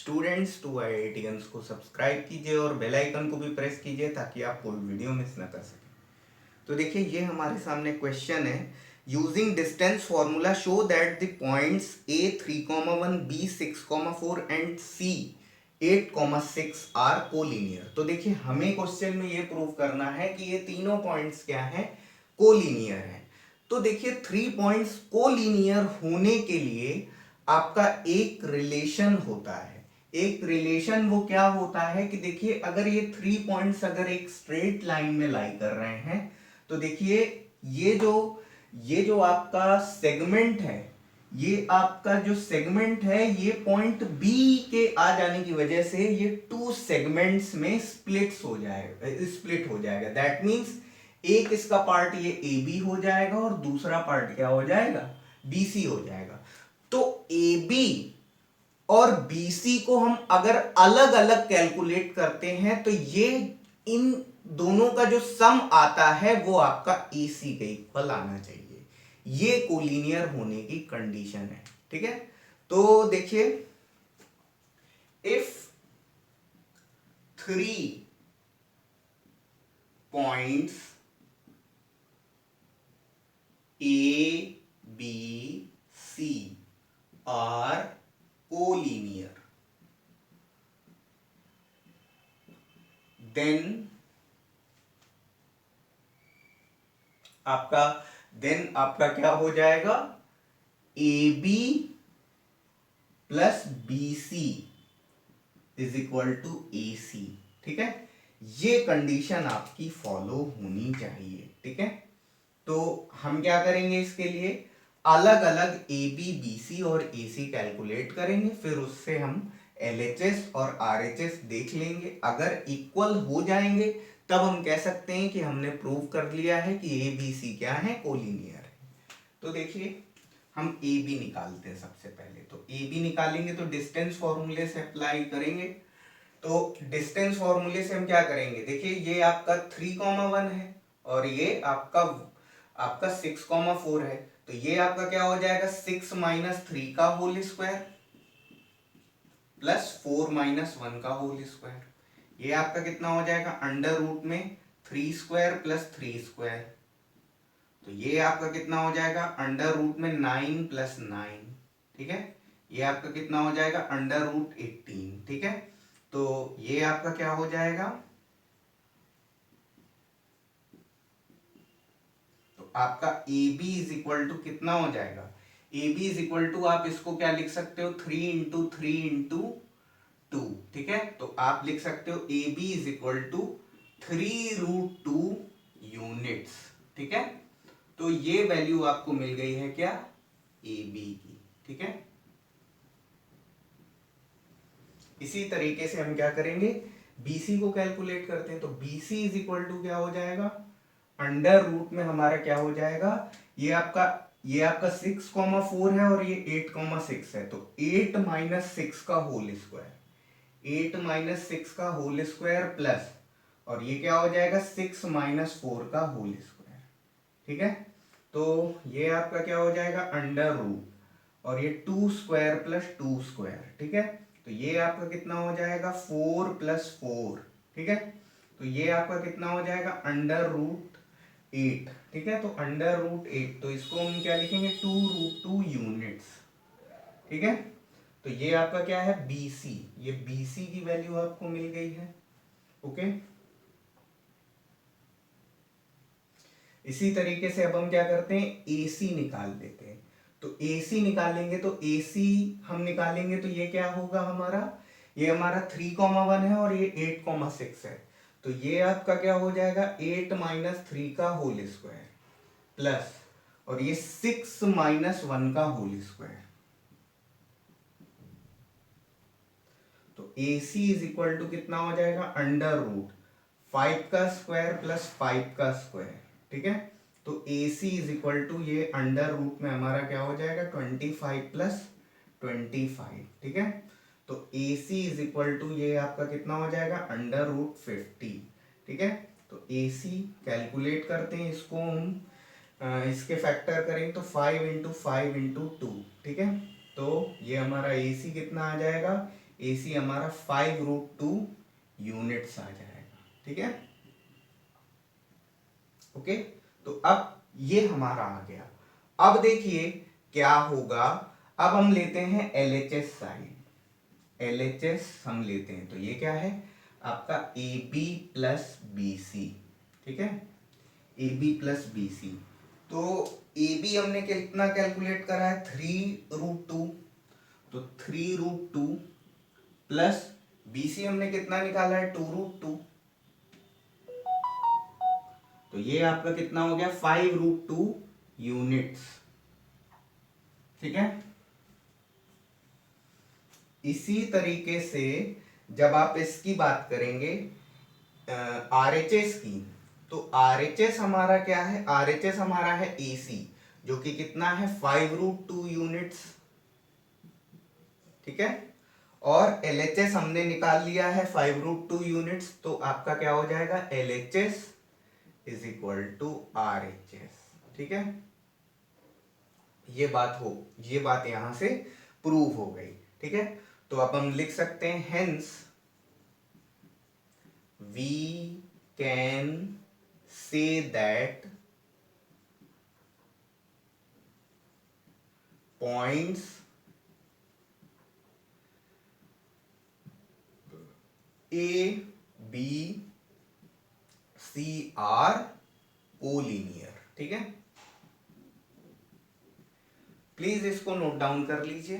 Students to IITians को subscribe कीजिए और बेल आइकन को भी प्रेस कीजिए ताकि आप कोई वीडियो मिस ना कर सकें। तो देखिए ये हमारे सामने क्वेश्चन है, using distance formula show that the points A3,1 B6,4 and C8,6 are collinear. तो देखिए हमें क्वेश्चन में ये प्रूव करना है कि ये तीनों पॉइंट्स क्या हैं, कोलिनियर हैं। तो देखिए 3 पॉइंट्स कोलिनियर होने के लिए आपका एक रिलेशन होता है। एक रिलेशन वो क्या होता है कि देखिए अगर ये 3 पॉइंट्स अगर एक स्ट्रेट लाइन में लाई कर रहे हैं तो देखिए ये जो आपका सेगमेंट है, ये आपका जो सेगमेंट है ये पॉइंट बी के आ जाने की वजह से ये 2 सेगमेंट्स में स्प्लिट हो जाएगा। दैट मींस एक इसका पार्ट ये ए बी हो जाएगा और दूसरा पार्ट क्या हो जाएगा, बी सी हो जाएगा। तो ए बी और बीसी को हम अगर अलग अलग कैलकुलेट करते हैं तो ये इन दोनों का जो सम आता है वो आपका एसी के इक्वल आना चाहिए। ये कोलिनियर होने की कंडीशन है, ठीक है। तो देखिए if 3 points A B C are collinear then आपका क्या हो जाएगा, A B plus B C is equal to A C, ठीक है। ये कंडीशन आपकी फॉलो होनी चाहिए, ठीक है। तो हम क्या करेंगे, इसके लिए अलग अलग ए बी बी सी और ए सी कैलकुलेट करेंगे, फिर उससे हम एलएचएस और आरएचएस देख लेंगे। अगर इक्वल हो जाएंगे तब हम कह सकते हैं कि हमने प्रूव कर लिया है कि ए बी सी क्या है, कोलिनियर है। तो देखिए हम ए बी निकालते हैं सबसे पहले। तो ए बी निकालेंगे तो डिस्टेंस फॉर्मूले से अप्लाई करेंगे। तो डिस्टेंस फॉर्मूले से हम क्या करेंगे, देखिए ये आपका 3,1 है और ये आपका 6,4 है। तो ये आपका क्या हो जाएगा, 6 माइनस 3 का होल स्क्वायर प्लस 4 माइनस 1 का होल स्क्वायर। ये आपका कितना हो जाएगा, अंडर रूट में 3 स्क्वायर प्लस 3 स्क्वायर। तो ये आपका कितना हो जाएगा, अंडर रूट में 9 प्लस 9, ठीक है। ये आपका कितना हो जाएगा, अंडर रूट 18, ठीक है। तो ये आपका क्या हो जाएगा, तो आपका A B is equal to कितना हो जाएगा, A B is equal to आप इसको क्या लिख सकते हो, 3 इंटू 3 इंटू 2, ठीक है। तो आप लिख सकते हो A B is equal to 3√2 units, ठीक है। तो ये वैल्यू आपको मिल गई है क्या, ए बी की, ठीक है। इसी तरीके से हम क्या करेंगे, बीसी को कैलकुलेट करते हैं। तो बीसी इज इक्वल टू क्या हो जाएगा, अंडर रूट में हमारा क्या हो जाएगा, ये आपका 6,4 है और ये 8,6 है। तो 8 माइनस 6 का होल स्क्वायर, 8 माइनस 6 का होल स्क्वायर प्लस, और ये क्या हो जाएगा, 6 माइनस 4 का होल स्क्वायर, ठीक है। तो ये आपका क्या हो जाएगा, अंडर रूट, और ये 2 स्क्वायर प्लस 2 स्क्वायर, ठीक है। तो ये आपका कितना हो जाएगा, 4 प्लस 4, ठीक है। तो ये आपका कितना हो जाएगा, अंडर रूट 8, ठीक है। तो अंडर रूट 8, तो इसको हम क्या लिखेंगे, 2√2 यूनिट्स, ठीक है। तो ये आपका क्या है, BC, ये BC की वैल्यू आपको मिल गई है, ओके। इसी तरीके से अब हम क्या करते हैं, AC निकाल देते हैं। तो AC निकालेंगे तो AC हम निकालेंगे तो ये क्या होगा हमारा, ये हमारा 3,1 है और ये 8,6 है। तो ये आपका क्या हो जाएगा, 8 माइनस 3 का होल स्क्वायर प्लस, और ये 6 माइनस 1 का होल स्क्वायर। तो AC इज इक्वल टू कितना हो जाएगा, अंडर रूट 5 का स्क्वायर प्लस 5 का स्क्वायर, ठीक है। तो AC इज इक्वल टू ये अंडर रूट में हमारा क्या हो जाएगा, 25 प्लस 25, ठीक है। तो AC इज इक्वल टू ये आपका कितना हो जाएगा, अंडर रूट 50, ठीक है। तो AC कैलकुलेट करते हैं, इसको हम इसके फैक्टर करेंगे तो 5 इंटू 5 इंटू 2, ठीक है। तो ये हमारा AC कितना आ जाएगा, AC हमारा 5√2 यूनिट्स आ जाएगा। ठीक है, ओके। तो अब ये हमारा आ गया। अब देखिए क्या होगा, अब हम लेते हैं LHS साइन। LHS हम लेते हैं तो ये क्या है आपका AB प्लस BC। ठीक है, AB प्लस BC। तो AB हमने कितना कैलकुलेट करा है 3√2, तो 3√2 प्लस BC हमने कितना निकाला है 2√2, तो ये आपका कितना हो गया 5√2 यूनिट्स। ठीक है, इसी तरीके से जब आप इसकी बात करेंगे RHS की, तो RHS हमारा क्या है, RHS हमारा है AC जो कि कितना है 5√2 यूनिट्स। ठीक है, और LHS हमने निकाल लिया है 5√2 यूनिट्स, तो आपका क्या हो जाएगा LHS is equal to RHS। ठीक है, ये बात यहां से प्रूव हो गई। ठीक है, तो अब हम लिख सकते हैं hence we can say that points ABC are collinear. ठीक है, प्लीज इसको नोट डाउन कर लीजिए।